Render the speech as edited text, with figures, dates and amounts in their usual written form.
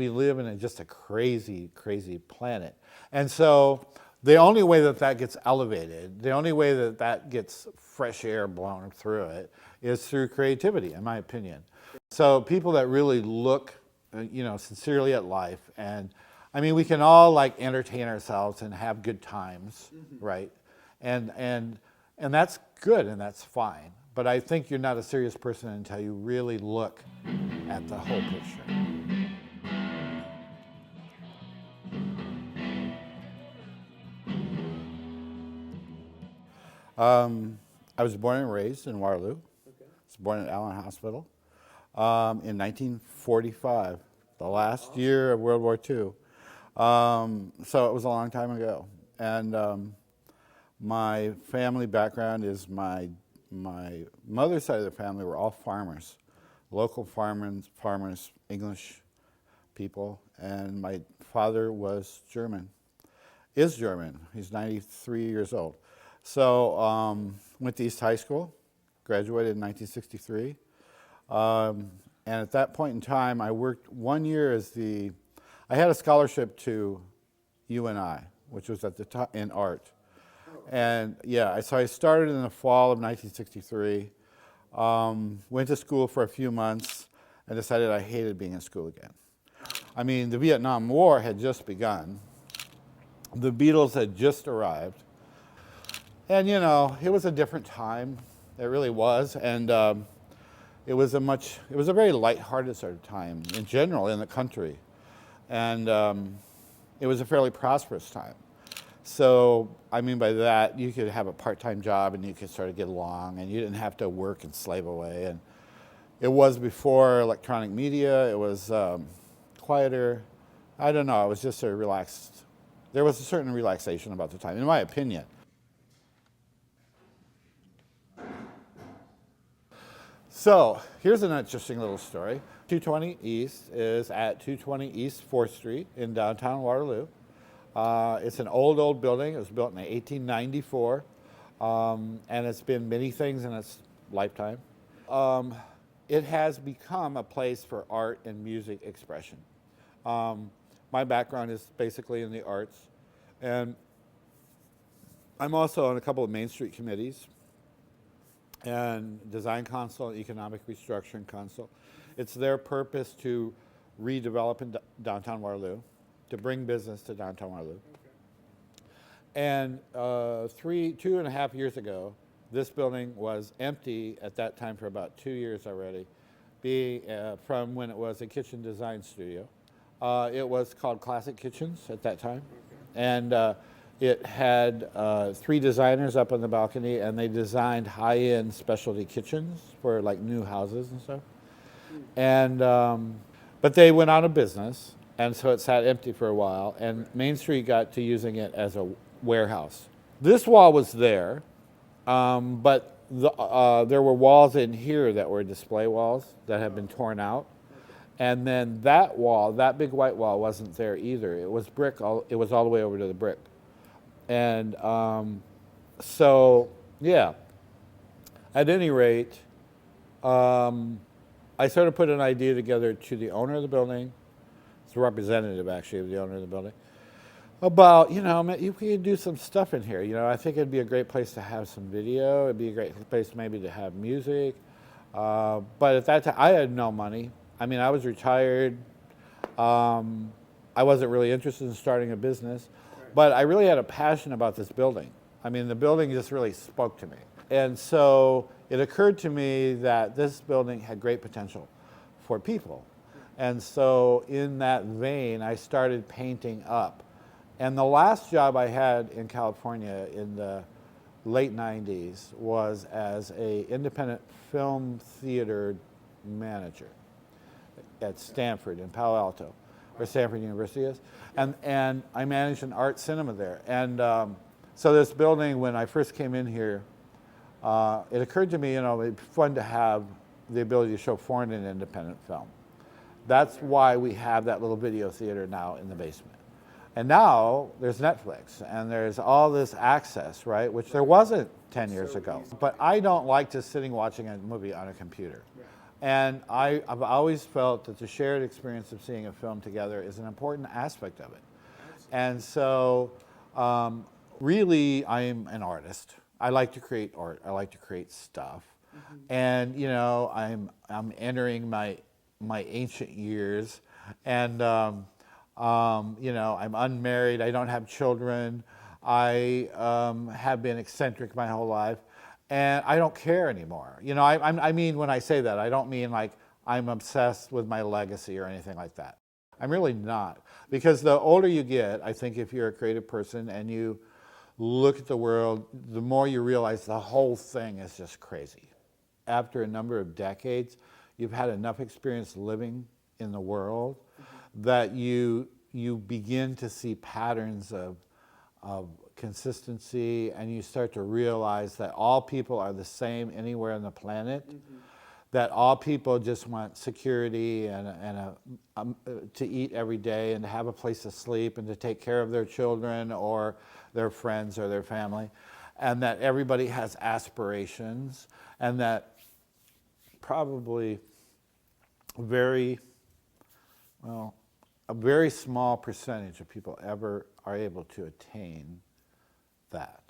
we live in just a crazy, crazy planet. And so the only way that that gets elevated, the only way that that gets fresh air blown through it is through creativity, in my opinion. So people that really look, sincerely at life, and I mean, we can all like entertain ourselves and have good times, right? And that's good and that's fine. But I think you're not a serious person until you really look at the whole picture. I was born and raised in Waterloo. Okay. I was born at Allen Hospital in 1945, the last year of World War II. So it was a long time ago. And my family background is my mother's side of the family were all farmers, local farmers, English people. And my father was German, is German. He's 93 years old. So went to East High School, graduated in 1963. And at that point in time, I worked 1 year I had a scholarship to UNI, which was at the time in art. And yeah, so I started in the fall of 1963, went to school for a few months, and decided I hated being in school again. I mean, the Vietnam War had just begun. The Beatles had just arrived. And it was a different time. It really was. And it was a very lighthearted sort of time in general in the country. And it was a fairly prosperous time. So, I mean by that, you could have a part-time job and you could sort of get along and you didn't have to work and slave away. And it was before electronic media. It was quieter. I don't know. It was just sort of relaxed. There was a certain relaxation about the time, in my opinion. So, here's an interesting little story. 220 East is at 220 East 4th Street in downtown Waterloo. It's an old building. It was built in 1894, and it's been many things in its lifetime. It has become a place for art and music expression. My background is basically in the arts, and I'm also on a couple of Main Street committees and Design Council and Economic Restructuring Council. It's their purpose to redevelop in downtown Waterloo, to bring business to downtown Waterloo. And 2.5 years ago, this building was empty at that time for about 2 years already, from when it was a kitchen design studio. It was called Classic Kitchens at that time. And it had 3 designers up on the balcony, and they designed high-end specialty kitchens for like new houses and stuff. And but they went out of business, and so it sat empty for a while, and Main Street got to using it as a warehouse. This wall was there, but there were walls in here that were display walls that had been torn out. And then that wall, that big white wall, wasn't there either. It was brick. It was all the way over to the brick. And so, yeah. At any rate, I sort of put an idea together to the owner of the building. It's a representative, actually, of the owner of the building, about, you could do some stuff in here. I think it'd be a great place to have some video. It'd be a great place maybe to have music. But at that time, I had no money. I mean, I was retired. I wasn't really interested in starting a business. But I really had a passion about this building. I mean, the building just really spoke to me. And so it occurred to me that this building had great potential for people. And so in that vein, I started painting up. And the last job I had in California in the late 90s was as an independent film theater manager at Stanford in Palo Alto, where Stanford University is. And I managed an art cinema there. And so this building, when I first came in here, it occurred to me, it'd be fun to have the ability to show foreign and independent film. That's why we have that little video theater now in the basement. And now there's Netflix and there's all this access, right? Which there wasn't 10 years ago. But I don't like just sitting watching a movie on a computer. And I've always felt that the shared experience of seeing a film together is an important aspect of it. And so, really, I'm an artist. I like to create art. I like to create stuff. And you know, I'm entering my ancient years, and you know, I'm unmarried. I don't have children. I have been eccentric my whole life, and I don't care anymore. You know, I mean, when I say that, I don't mean like I'm obsessed with my legacy or anything like that. I'm really not. Because the older you get, I think if you're a creative person and you look at the world, the more you realize the whole thing is just crazy. After a number of decades, you've had enough experience living in the world that you begin to see patterns of consistency, and you start to realize that all people are the same anywhere on the planet, that all people just want security and to eat every day and to have a place to sleep and to take care of their children or their friends or their family, and that everybody has aspirations, and that probably very, well, a very small percentage of people ever are able to attain that.